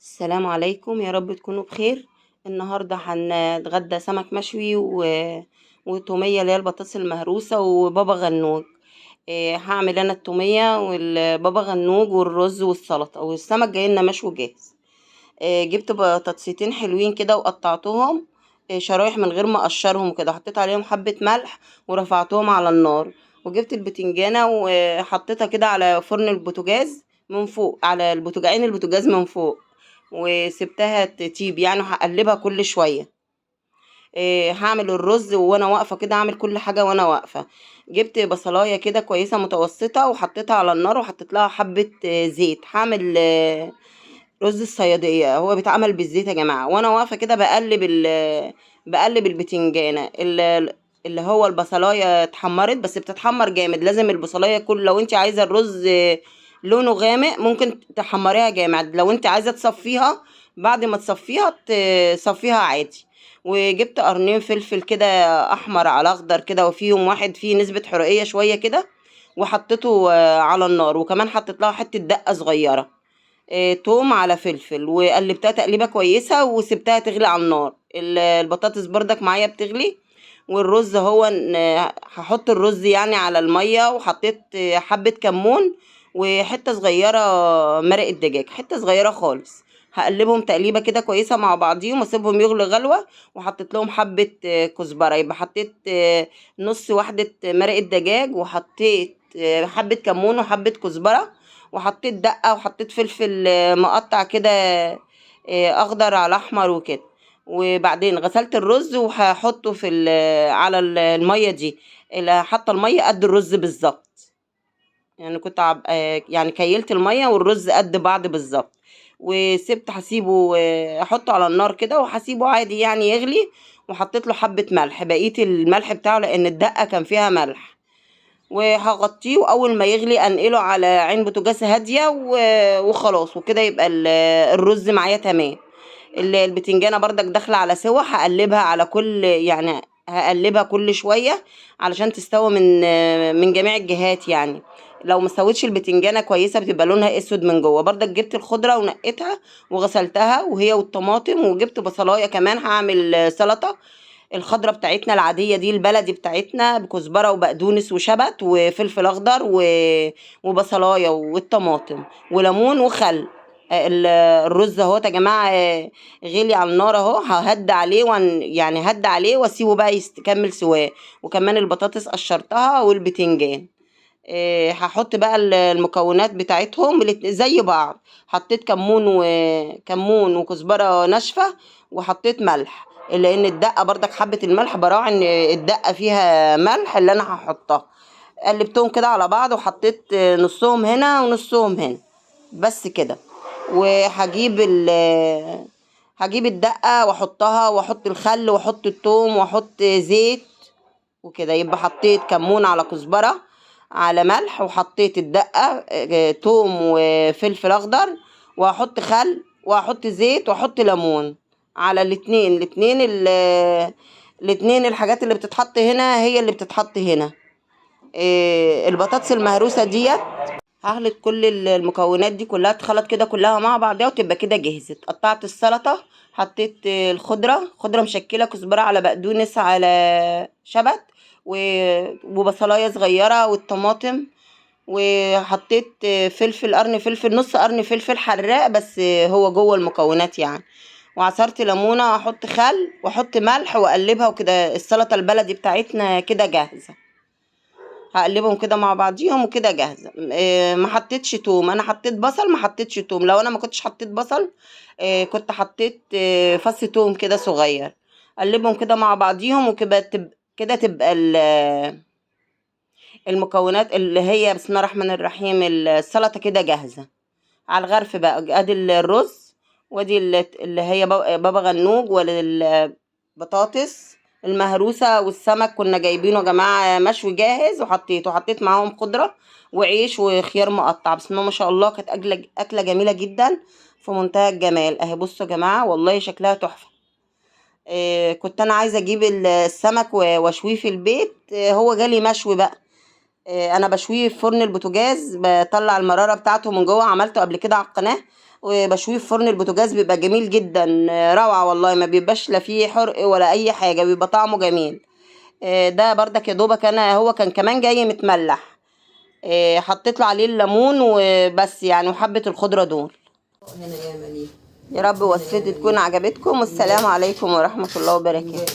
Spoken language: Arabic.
السلام عليكم، يا رب تكونوا بخير. النهارده هنتغدى سمك مشوي وتوميه اللي هي البطاطس المهروسه وبابا غنوج. هعمل انا التوميه والبابا غنوج والرز والسلطه، والسمك جاي لنا مشوي جاهز. جبت بطاطسيتين حلوين كده وقطعتهم شرايح من غير ما اقشرهم كده، حطيت عليهم حبه ملح ورفعتهم على النار. وجبت البتنجانه وحطيتها كده على فرن البوتاجاز من فوق، على البوتاجاز من فوق، وسبتها تطيب يعني، هقلبها كل شويه. هعمل الرز وانا واقفه كده، اعمل كل حاجه وانا واقفه. جبت بصلايه كده كويسه متوسطه وحطيتها على النار وحطيت لها حبه زيت. هعمل رز الصياديه، هو بيتعمل بالزيت يا جماعه. وانا واقفه كده بقلب البتنجانه اللي هو البصلايه اتحمرت، بس بتتحمر جامد. لازم البصلايه لو انت عايزه الرز لونه غامق ممكن تحمريها جامد. لو انت عايزه تصفيها بعد ما تصفيها تصفيها عادي. وجبت قرنين فلفل كده احمر على اخضر كده، وفيهم واحد فيه نسبة حرقية شوية كده، وحطيته على النار. وكمان حطيت لها حتة دقة صغيرة، توم على فلفل، وقلبتها تقليبة كويسة وسبتها تغلي على النار. البطاطس بردك معايا بتغلي، والرز هو هحط الرز يعني على المية. وحطيت حبة كمون وحتة صغيرة مرق الدجاج، حتة صغيرة خالص. هقلبهم تقليبة كده كويسة مع بعضيهم واسيبهم يغلوا غلوة. وحطيت لهم حبة كزبرة، يبقى حطيت نص واحدة مرق الدجاج، وحطيت حبة كمون وحبة كزبرة، وحطيت دقة، وحطيت فلفل مقطع كده اخضر على احمر وكده. وبعدين غسلت الرز وهحطه على المية دي، اللي حاطه المية قد الرز بالظبط. يعني كنت يعني كيلت المية والرز قد بعض بالظبط. وسبت هسيبه احطه على النار كده وهسيبه عادي يعني يغلي. وحطيت له حبة ملح، بقية الملح بتاعه لان الدقة كان فيها ملح. وهغطيه، واول ما يغلي انقله على عين بوتاجاز هاديه وخلاص. وكده يبقى الرز معايا تمام. البتنجانه بردك داخله على سوا، هقلبها على كل يعني، هقلبها كل شويه علشان تستوي من جميع الجهات يعني. لو ما استوتش البتنجانه كويسه بتبقى لونها اسود من جوه. بردك جبت الخضره ونقيتها وغسلتها وهي والطماطم. وجبت بصلايه كمان هعمل سلطه الخضرة بتاعتنا العادية دي، البلدي بتاعتنا، بكزبرة وبقدونس وشبت وفلفل أخضر وبصلاية والطماطم وليمون وخل. الرز اهو يا جماعة غلي على النار اهو. ههد عليه يعني هد عليه واسيبه بقى يكمل سواه. وكمان البطاطس قشرتها والبتنجان. هحط بقى المكونات بتاعتهم زي بعض. حطيت كمون وكزبرة ناشفة، وحطيت ملح، لان الدقة برضك حبة الملح براعي ان الدقة فيها ملح اللي انا هحطها. قلبتهم كده على بعض وحطيت نصهم هنا ونصهم هنا، بس كده. وهجيب هجيب الدقة واحطها، واحط الخل واحط الثوم واحط زيت وكده. يبقى حطيت كمون على كزبرة على ملح، وحطيت الدقة توم وفلفل اخضر، وهحط خل وهحط زيت وهحط ليمون على الاتنين. الحاجات اللي بتتحط هنا هي اللي بتتحط هنا. البطاطس المهروسة ديت هخلط كل المكونات دي كلها تخلط كده كلها مع بعضها وتبقى كده جهزت. قطعت السلطة، حطيت خضرة مشكلة، كزبرة على بقدونس على شبت وبصلاية صغيرة والطماطم. وحطيت قرن فلفل، نص قرن فلفل حراق بس هو جوه المكونات يعني. وعصرت ليمونة، واحط خل واحط ملح واقلبها وكده. السلطة البلدي بتاعتنا كده جاهزة. هقلبهم كده مع بعضيهم وكده جاهزه. ما حطيتش توم، انا حطيت بصل ما حطيتش توم. لو انا ما كنتش حطيت بصل كنت حطيت فص توم كده صغير. قلبهم كده مع بعضيهم وكده كده تبقى المكونات اللي هي بسم الله الرحمن الرحيم السلطه كده جاهزه. على الغرف بقى ادي الرز، وادي اللي هي بابا غنوج، والبطاطس المهروسه، والسمك كنا جايبينه يا جماعه مشوي جاهز وحطيت معاهم خضره وعيش وخيار مقطع. بسم الله ما شاء الله، كانت اكله جميله جدا في منتهى الجمال اهي. بصوا يا جماعه والله شكلها تحفه. كنت انا عايزه اجيب السمك واشويه في البيت. هو جالي مشوي بقى. انا بشويه في فرن البوتاجاز، بطلع المراره بتاعته من جوه، عملته قبل كده على القناه. وبشويه في فرن البوتاجاز بيبقى جميل جدا. روعة والله، ما بيبقاش لا فيه حرق ولا اي حاجة، بيبقى طعمه جميل. ده بردك يا دوبك انا هو كان كمان جاي متملح. حطيت له عليه الليمون وبس يعني، وحبة الخضرة دول. هنا يا مليك. يا رب وصفتي تكون عجبتكم، والسلام عليكم ورحمة الله وبركاته.